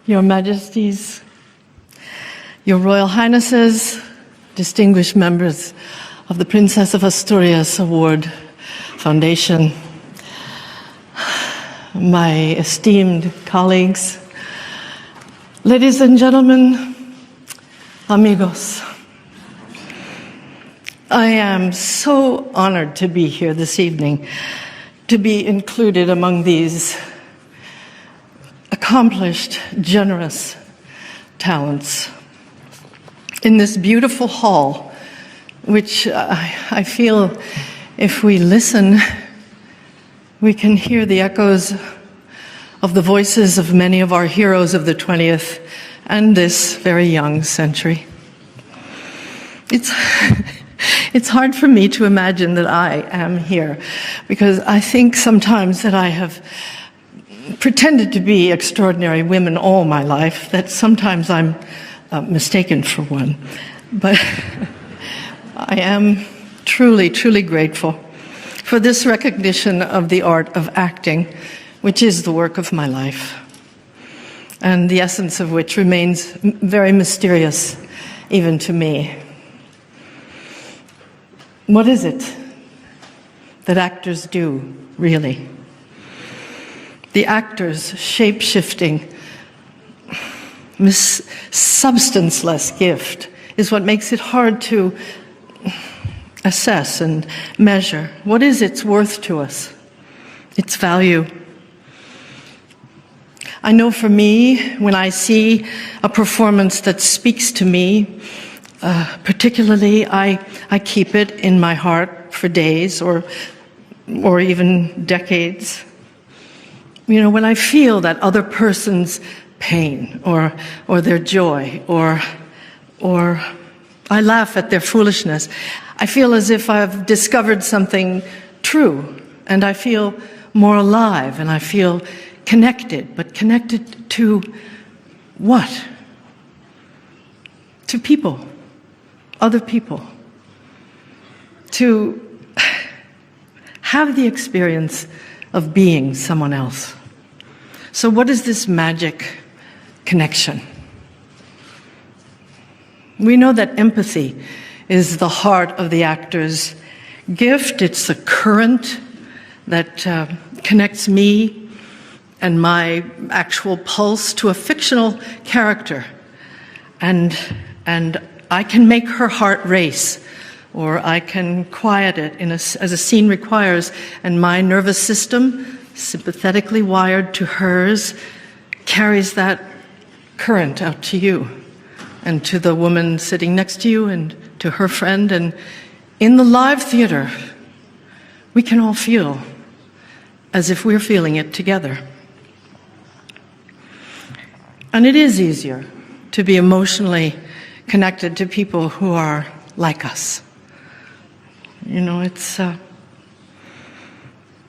Your Majesties, Your Royal Highnesses, distinguished members of the Princess of Asturias Award Foundation, my esteemed colleagues, ladies and gentlemen, amigos. I am so honored to be here this evening, to be included among these accomplished, generous talents in this beautiful hall, which I feel if we listen, we can hear the echoes of the voices of many of our heroes of the 20th and this very young century. It's hard for me to imagine that I am here, because I think sometimes that I have pretended to be extraordinary women all my life, that sometimes I'm mistaken for one. But I am truly, truly grateful for this recognition of the art of acting, which is the work of my life, and the essence of which remains very mysterious even to me. What is it that actors do, really? The actor's shape-shifting, substanceless gift is what makes it hard to assess and measure. What is its worth to us? Its value? I know for me, when I see a performance that speaks to me, particularly, I keep it in my heart for days or even decades. You know, when I feel that other person's pain or their joy or I laugh at their foolishness, I feel as if I've discovered something true, and I feel more alive, and I feel connected. But connected to what? To people, other people. To have the experience of being someone else. So what is this magic connection? We know that empathy is the heart of the actor's gift. It's the current that connects me and my actual pulse to a fictional character. And I can make her heart race, or I can quiet it as a scene requires, and my nervous system, sympathetically wired to hers, carries that current out to you and to the woman sitting next to you and to her friend. And in the live theater, we can all feel as if we're feeling it together. And it is easier to be emotionally connected to people who are like us. You know,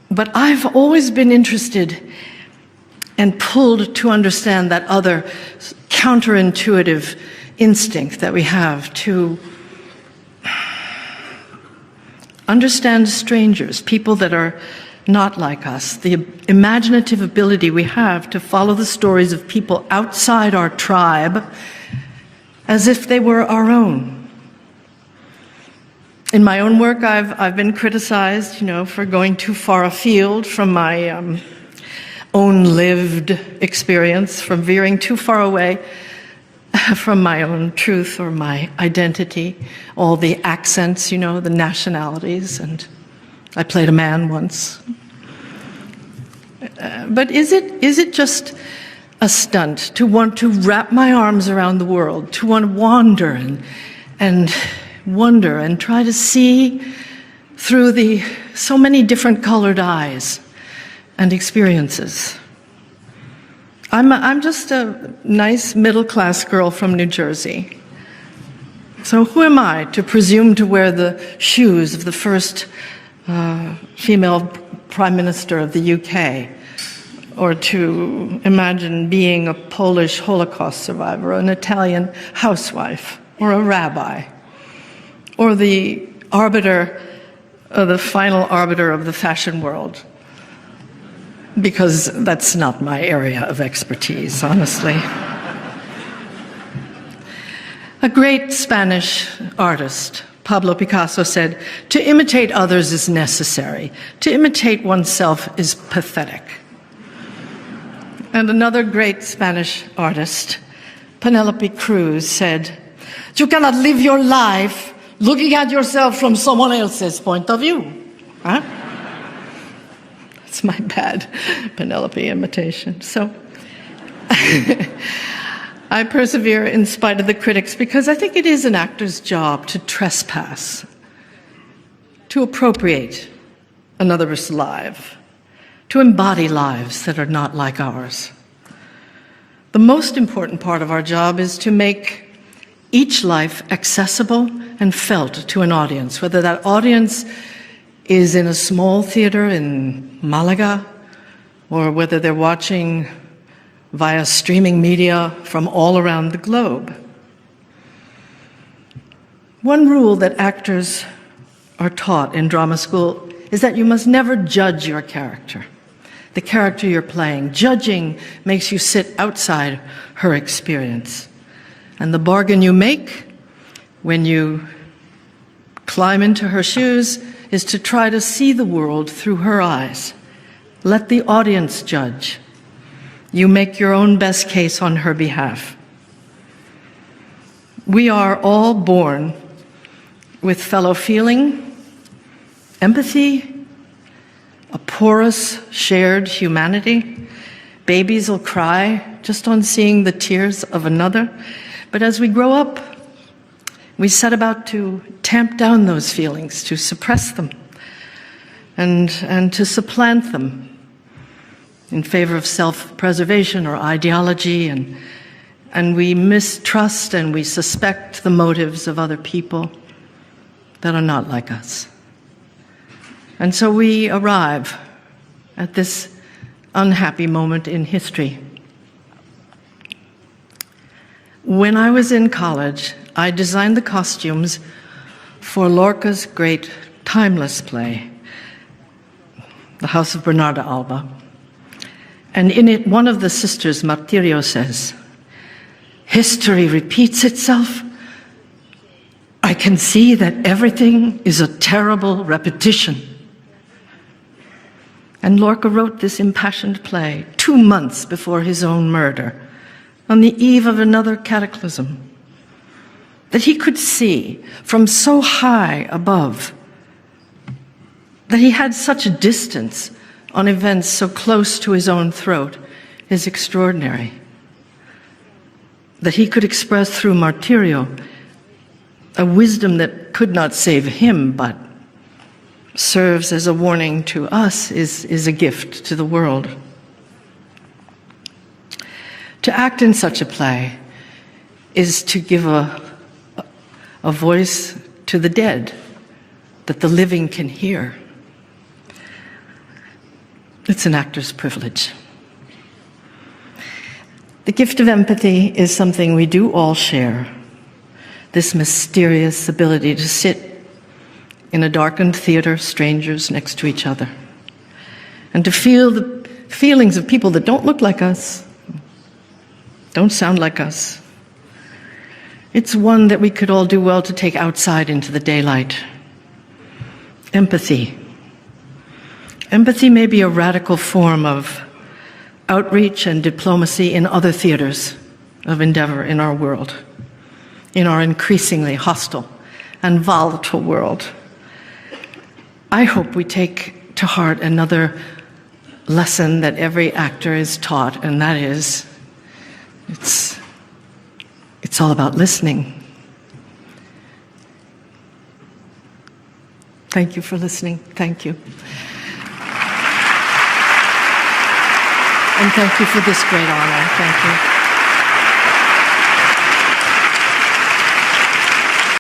but I've always been interested and pulled to understand that other counterintuitive instinct that we have to understand strangers, people that are not like us, the imaginative ability we have to follow the stories of people outside our tribe as if they were our own. In my own work, I've been criticized, for going too far afield from my own lived experience, from veering too far away from my own truth or my identity, all the accents, the nationalities, and I played a man once. But is it just a stunt to want to wrap my arms around the world, to want to wander and wonder and try to see through the so many different colored eyes and experiences? I'm just a nice middle-class girl from New Jersey. So who am I to presume to wear the shoes of the first female Prime Minister of the UK, or to imagine being a Polish Holocaust survivor, an Italian housewife, or a rabbi, or the arbiter, the final arbiter of the fashion world? because that's not my area of expertise, honestly. A great Spanish artist, Pablo Picasso, said, "To imitate others is necessary. To imitate oneself is pathetic." And another great Spanish artist, Penelope Cruz, said, "You cannot live your life looking at yourself from someone else's point of view." Huh? That's my bad Penelope imitation. So I persevere in spite of the critics because I think it is an actor's job to trespass, to appropriate another's life, to embody lives that are not like ours. The most important part of our job is to make each life accessible and felt to an audience, whether that audience is in a small theater in Malaga or whether they're watching via streaming media from all around the globe. One rule that actors are taught in drama school is that you must never judge your character, the character you're playing. Judging makes you sit outside her experience. And the bargain you make when you climb into her shoes is to try to see the world through her eyes. Let the audience judge. You make your own best case on her behalf. We are all born with fellow feeling, empathy, a porous shared humanity. Babies will cry just on seeing the tears of another. But as we grow up, we set about to tamp down those feelings, to suppress them, and to supplant them in favor of self-preservation or ideology, and we mistrust and we suspect the motives of other people that are not like us. And so we arrive at this unhappy moment in history. When I was in college, I designed the costumes for Lorca's great timeless play, The House of Bernarda Alba. And in it, one of the sisters, Martirio, says, "History repeats itself. I can see that everything is a terrible repetition." And Lorca wrote this impassioned play 2 months before his own murder, on the eve of another cataclysm, that he could see from so high above, that he had such a distance on events so close to his own throat is extraordinary. That he could express through Martirio a wisdom that could not save him, but serves as a warning to us is a gift to the world. To act in such a play is to give a voice to the dead that the living can hear. It's an actor's privilege. The gift of empathy is something we do all share. This mysterious ability to sit in a darkened theater, strangers next to each other, and to feel the feelings of people that don't look like us, don't sound like us. It's one that we could all do well to take outside into the daylight. Empathy. Empathy may be a radical form of outreach and diplomacy in other theaters of endeavor in our world, in our increasingly hostile and volatile world. I hope we take to heart another lesson that every actor is taught, and that is, it's all about listening. Thank you for listening. Thank you. And thank you for this great honor. Thank you.